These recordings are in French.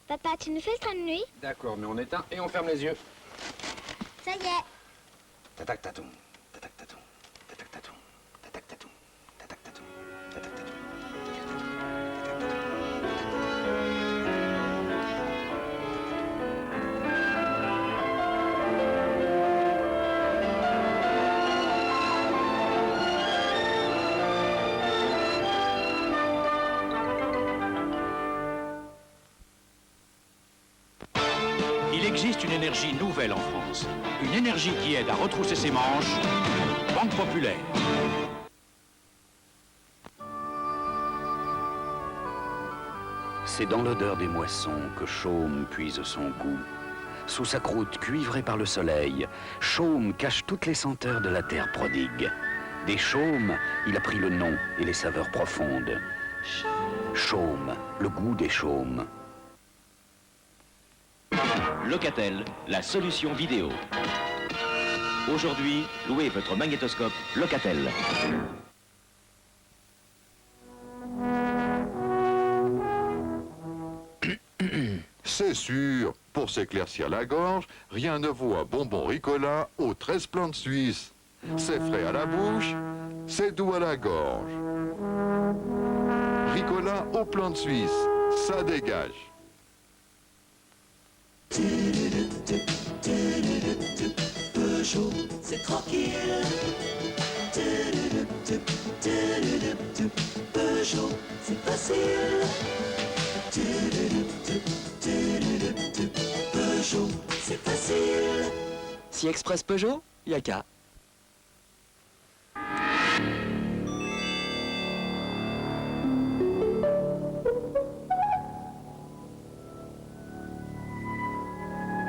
Papa, tu nous fais le train de nuit? D'accord, mais on éteint et on ferme les yeux. Ça y est. Tatac tatoum, tatac tatoum, tatac tatoum, tatac tatoum, tatac tatoum, tatac tatoum. Il existe une énergie nouvelle en France. Une énergie qui aide à retrousser ses manches. Banque Populaire. C'est dans l'odeur des moissons que Chaume puise son goût. Sous sa croûte cuivrée par le soleil, Chaume cache toutes les senteurs de la terre prodigue. Des chaumes, il a pris le nom et les saveurs profondes. Chaume, le goût des chaumes. Locatel, la solution vidéo. Aujourd'hui, louez votre magnétoscope Locatel. C'est sûr, pour s'éclaircir la gorge, rien ne vaut un bonbon Ricola aux 13 plantes suisses. C'est frais à la bouche, c'est doux à la gorge. Ricola aux plantes suisses, ça dégage. Peugeot, c'est tranquille. Peugeot, c'est facile. Peugeot, c'est facile. Si Express Peugeot, y a qu'à.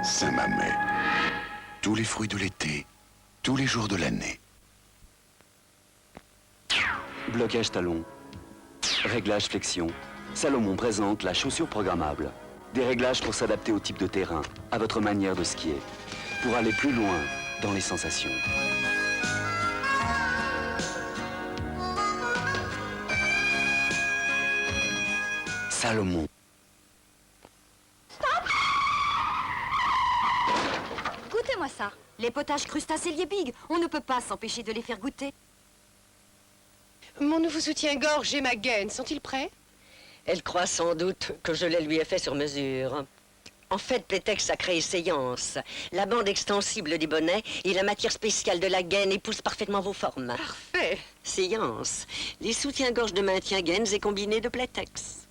Saint-Mamet. Tous les fruits de l'été, tous les jours de l'année. Blocage talon. Réglage flexion. Salomon présente la chaussure programmable. Des réglages pour s'adapter au type de terrain, à votre manière de skier. Pour aller plus loin dans les sensations. Salomon. Goûtez-moi ça. Les potages crustacés Liebig, on ne peut pas s'empêcher de les faire goûter. Mon nouveau soutien-gorge et ma gaine, sont-ils prêts? Elle croit sans doute que je les lui ai fait sur mesure. En fait, Playtex a créé Séance. La bande extensible des bonnets et la matière spéciale de la gaine épousent parfaitement vos formes. Parfait. Séance. Les soutiens-gorge de maintien gaines et combinés de Playtex.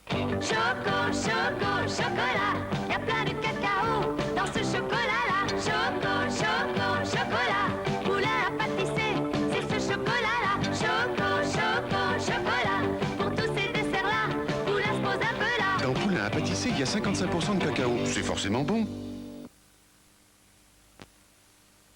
Choco, choco, chocolat. Y a plein de cacao dans ce chocolat-là. Choco, choco, chocolat. Moulin à pâtisser, c'est ce chocolat-là. Choco, choco, chocolat. Pour tous ces desserts-là, Poulain se pose un peu là. Dans Poulain à pâtisser, il y a 55% de cacao. C'est forcément bon.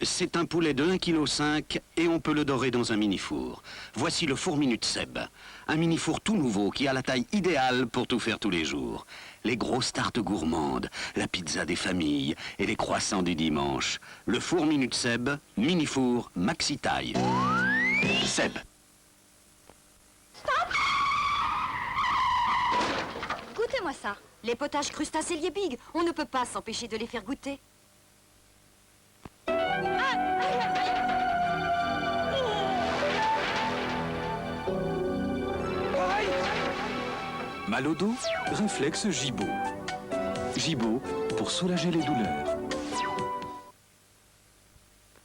C'est un poulet de 1,5 kg et on peut le dorer dans un mini-four. Voici le four Minute Seb. Un mini-four tout nouveau qui a la taille idéale pour tout faire tous les jours. Les grosses tartes gourmandes, la pizza des familles et les croissants du dimanche. Le four Minute Seb, mini-four maxi taille. Seb. Goûtez-moi ça. Les potages crustacés Liebig, on ne peut pas s'empêcher de les faire goûter. Mal au dos, réflexe Gibaud. Gibaud pour soulager les douleurs.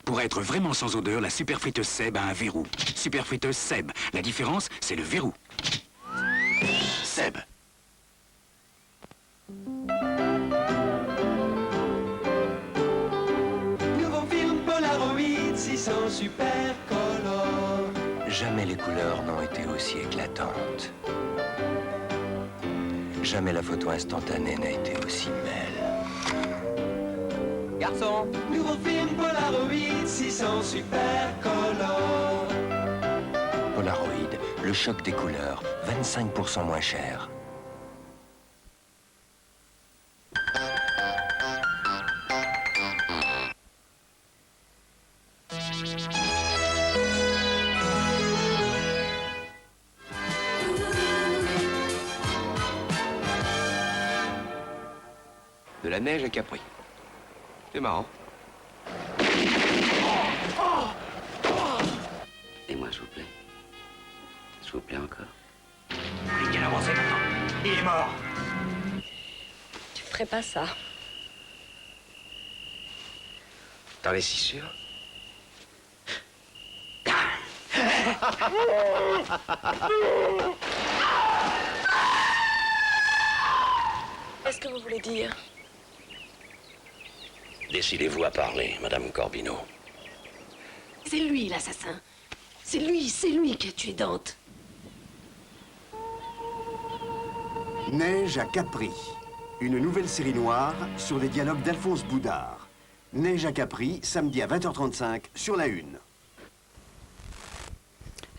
Pour être vraiment sans odeur, la superfriteuse Seb a un verrou. Superfriteuse Seb. La différence, c'est le verrou. Seb. Nouveau film Polaroid 600 super color. Jamais les couleurs n'ont été aussi éclatantes. Jamais la photo instantanée n'a été aussi belle. Garçon, nouveau film Polaroid 600 super color. Polaroid, le choc des couleurs, 25% moins cher. la neige à Capri. C'est marrant. Et moi, s'il vous plaît. S'il vous plaît encore. Il est bien avancé maintenant. Il est mort. Tu ferais pas ça. T'en es si sûr? Qu'est-ce que vous voulez dire? Décidez-vous à parler, Madame Corbino. C'est lui, l'assassin. C'est lui qui a tué Dante. Neige à Capri, une nouvelle série noire sur les dialogues d'Alphonse Boudard. Neige à Capri, samedi à 20h35 sur la Une.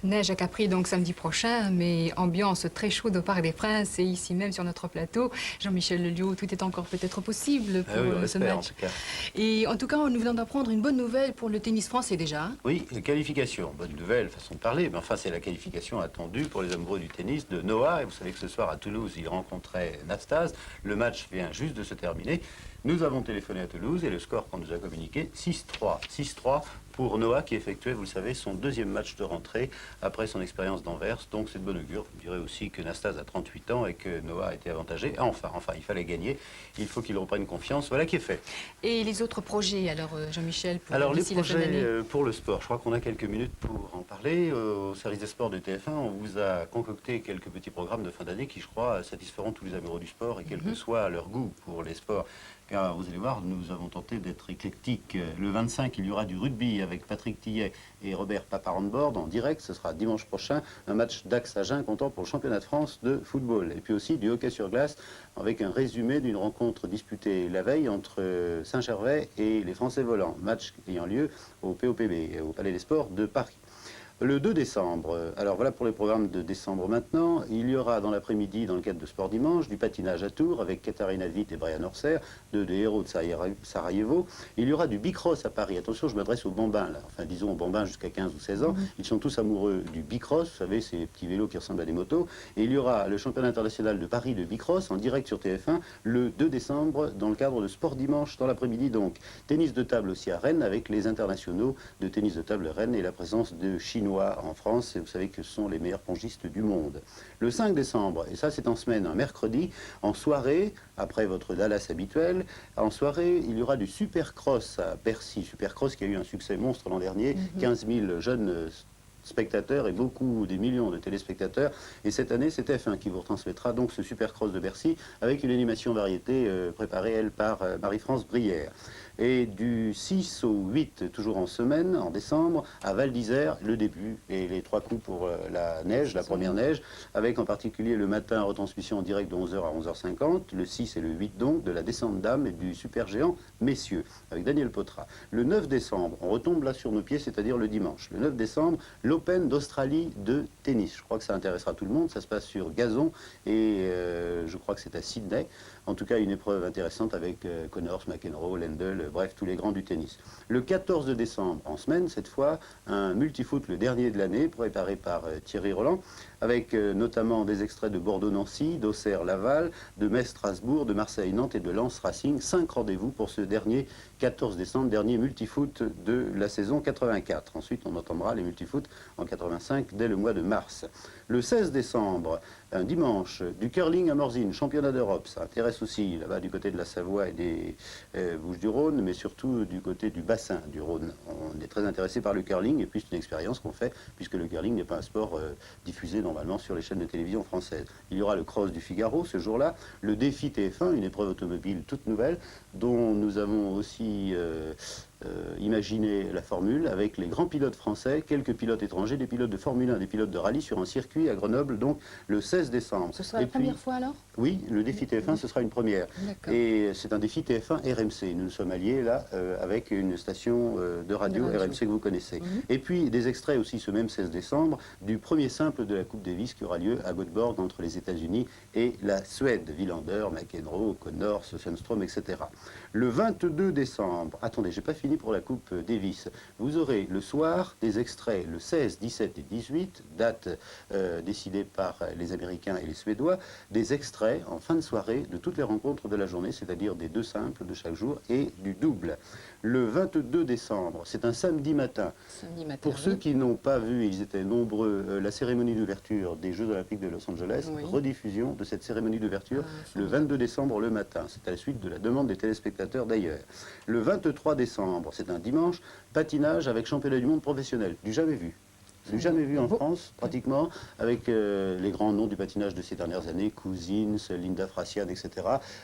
Neige à Capri, donc samedi prochain, mais ambiance très chaude au Parc des Princes et ici même sur notre plateau. Jean-Michel Lelio, tout est encore peut-être possible pour ce match. En tout cas. Et en tout cas, nous venons d'apprendre une bonne nouvelle pour le tennis français déjà. Oui, qualification. Bonne nouvelle, façon de parler, mais enfin c'est la qualification attendue pour les amoureux du tennis de Noah. Et vous savez que ce soir à Toulouse, il rencontrait Nastase. Le match vient juste de se terminer. Nous avons téléphoné à Toulouse et le score qu'on nous a communiqué, 6-3. 6-3 pour Noah qui effectuait, vous le savez, son deuxième match de rentrée après son expérience d'Anvers. Donc c'est de bonne augure. Vous direz aussi que Nastase a 38 ans et que Noah a été avantagé. Enfin, il fallait gagner. Il faut qu'il reprenne confiance. Voilà qui est fait. Et les autres projets, alors Jean-Michel, pour alors les d'ici la fin d'année projets pour le sport, je crois qu'on a quelques minutes pour en parler. Au service des sports de TF1, on vous a concocté quelques petits programmes de fin d'année qui, je crois, satisferont tous les amoureux du sport et quel que soit leur goût pour les sports. Car vous allez voir, nous avons tenté d'être éclectiques. Le 25, il y aura du rugby avec Patrick Tillet et Robert Paparandboard en direct. Ce sera dimanche prochain, un match d'Aix-Agen comptant pour le championnat de France de football. Et puis aussi du hockey sur glace avec un résumé d'une rencontre disputée la veille entre Saint-Gervais et les Français volants. Match ayant lieu au POPB, au Palais des Sports de Paris. Le 2 décembre, alors voilà pour les programmes de décembre maintenant, il y aura dans l'après-midi, dans le cadre de Sport Dimanche, du patinage à Tours avec Katharina Witt et Brian Orser, deux des héros de Sarajevo. Il y aura du bicross à Paris. Attention, je m'adresse aux bambins, là. Enfin, disons aux bambins jusqu'à 15 ou 16 ans. Ils sont tous amoureux du bicross, vous savez, ces petits vélos qui ressemblent à des motos. Et il y aura le championnat international de Paris de bicross en direct sur TF1 le 2 décembre dans le cadre de Sport Dimanche dans l'après-midi. Donc, tennis de table aussi à Rennes avec les internationaux de tennis de table Rennes et la présence de Chinois en France, et vous savez que ce sont les meilleurs pongistes du monde. Le 5 décembre, et ça c'est en semaine, un mercredi, en soirée, après votre Dallas habituel, en soirée, il y aura du Supercross à Bercy. Supercross qui a eu un succès monstre l'an dernier, 15 000 jeunes spectateurs et des millions de téléspectateurs. Et cette année, c'est TF1 qui vous retransmettra donc ce Supercross de Bercy avec une animation variété préparée, elle, par Marie-France Brière. Et du 6 au 8, toujours en semaine, en décembre, à Val d'Isère, le début et les 3 coups pour la neige, la première neige, avec en particulier le matin retransmission en direct de 11h à 11h50, le 6 et le 8 donc, de la descente d'âme et du super géant Messieurs, avec Daniel Potra. Le 9 décembre, on retombe là sur nos pieds, c'est-à-dire le dimanche. Le 9 décembre, l'Open d'Australie de tennis. Je crois que ça intéressera tout le monde, ça se passe sur gazon et je crois que c'est à Sydney. En tout cas, une épreuve intéressante avec Connors, McEnroe, Lendl, bref, tous les grands du tennis. Le 14 décembre, en semaine, cette fois, un multifoot, le dernier de l'année, préparé par Thierry Roland, avec notamment des extraits de Bordeaux-Nancy, d'Auxerre-Laval, de Metz-Strasbourg, de Marseille-Nantes et de Lens-Racing. 5 rendez-vous pour ce dernier 14 décembre, dernier multifoot de la saison 84. Ensuite, on entendra les multifoot en 85 dès le mois de mars. Le 16 décembre, un dimanche, du curling à Morzine, championnat d'Europe. Ça intéresse aussi là-bas du côté de la Savoie et des Bouches-du-Rhône, mais surtout du côté du bassin du Rhône. On est très intéressé par le curling et puis c'est une expérience qu'on fait puisque le curling n'est pas un sport diffusé normalement sur les chaînes de télévision françaises. Il y aura le cross du Figaro ce jour-là, le défi TF1, une épreuve automobile toute nouvelle dont nous avons aussi imaginer la formule avec les grands pilotes français, quelques pilotes étrangers, des pilotes de Formule 1, des pilotes de rallye sur un circuit à Grenoble, donc le 16 décembre. Ce sera la première fois alors? Oui, le défi TF1, ce sera une première. Et c'est un défi TF1 RMC. Nous nous sommes alliés là avec une station de radio RMC que vous connaissez. Et puis des extraits aussi ce même 16 décembre du premier simple de la Coupe Davis qui aura lieu à Göteborg entre les États-Unis et la Suède. Wilander, McEnroe, Connors, Sundström, etc. Le 22 décembre, attendez, j'ai pas fini fini pour la Coupe Davis. Vous aurez le soir des extraits le 16, 17 et 18, date décidée par les Américains et les Suédois, des extraits en fin de soirée de toutes les rencontres de la journée, c'est-à-dire des 2 simples de chaque jour et du double. Le 22 décembre, c'est un samedi matin. Pour ceux qui n'ont pas vu, ils étaient nombreux, la cérémonie d'ouverture des Jeux Olympiques de Los Angeles, rediffusion de cette cérémonie d'ouverture le 22 décembre le matin. C'est à la suite de la demande des téléspectateurs d'ailleurs. Le 23 décembre, c'est un dimanche, patinage avec championnat du monde professionnel, du jamais vu. Du jamais vu en France, pratiquement, avec les grands noms du patinage de ces dernières années, Cousins, Linda Frassian, etc.,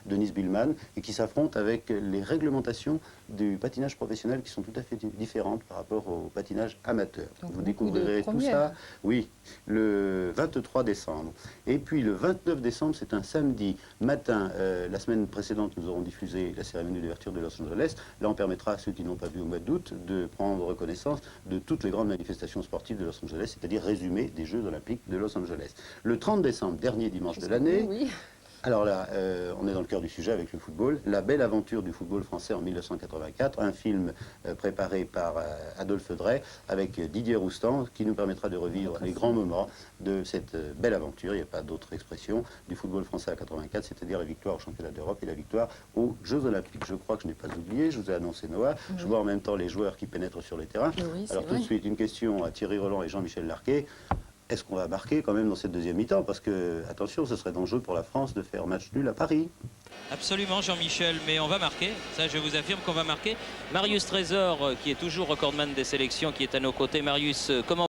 Denise Billman, et qui s'affrontent avec les réglementations du patinage professionnel qui sont tout à fait différentes par rapport au patinage amateur. Donc, vous découvrirez tout ça, oui, le 23 décembre. Et puis le 29 décembre, c'est un samedi matin. La semaine précédente, nous aurons diffusé la cérémonie d'ouverture de Los Angeles. Là, on permettra à ceux qui n'ont pas vu au mois d'août de prendre connaissance de toutes les grandes manifestations sportives de Los Angeles, c'est-à-dire résumé des Jeux Olympiques de Los Angeles. Le 30 décembre, dernier dimanche de l'année, alors là, on est dans le cœur du sujet avec le football. La belle aventure du football français en 1984, un film préparé par Adolphe Drey avec Didier Roustan qui nous permettra de revivre les grands moments de cette belle aventure, il n'y a pas d'autre expression, du football français à 84, c'est-à-dire la victoire au championnat d'Europe et la victoire aux Jeux Olympiques. Je crois que je n'ai pas oublié, je vous ai annoncé Noah, je vois en même temps les joueurs qui pénètrent sur les terrains. Alors tout de suite, une question à Thierry Roland et Jean-Michel Larquet. Est-ce qu'on va marquer quand même dans cette deuxième mi-temps? Parce que, attention, ce serait dangereux pour la France de faire match nul à Paris. Absolument, Jean-Michel, mais on va marquer. Ça, je vous affirme qu'on va marquer. Marius Trésor, qui est toujours recordman des sélections, qui est à nos côtés. Marius, comment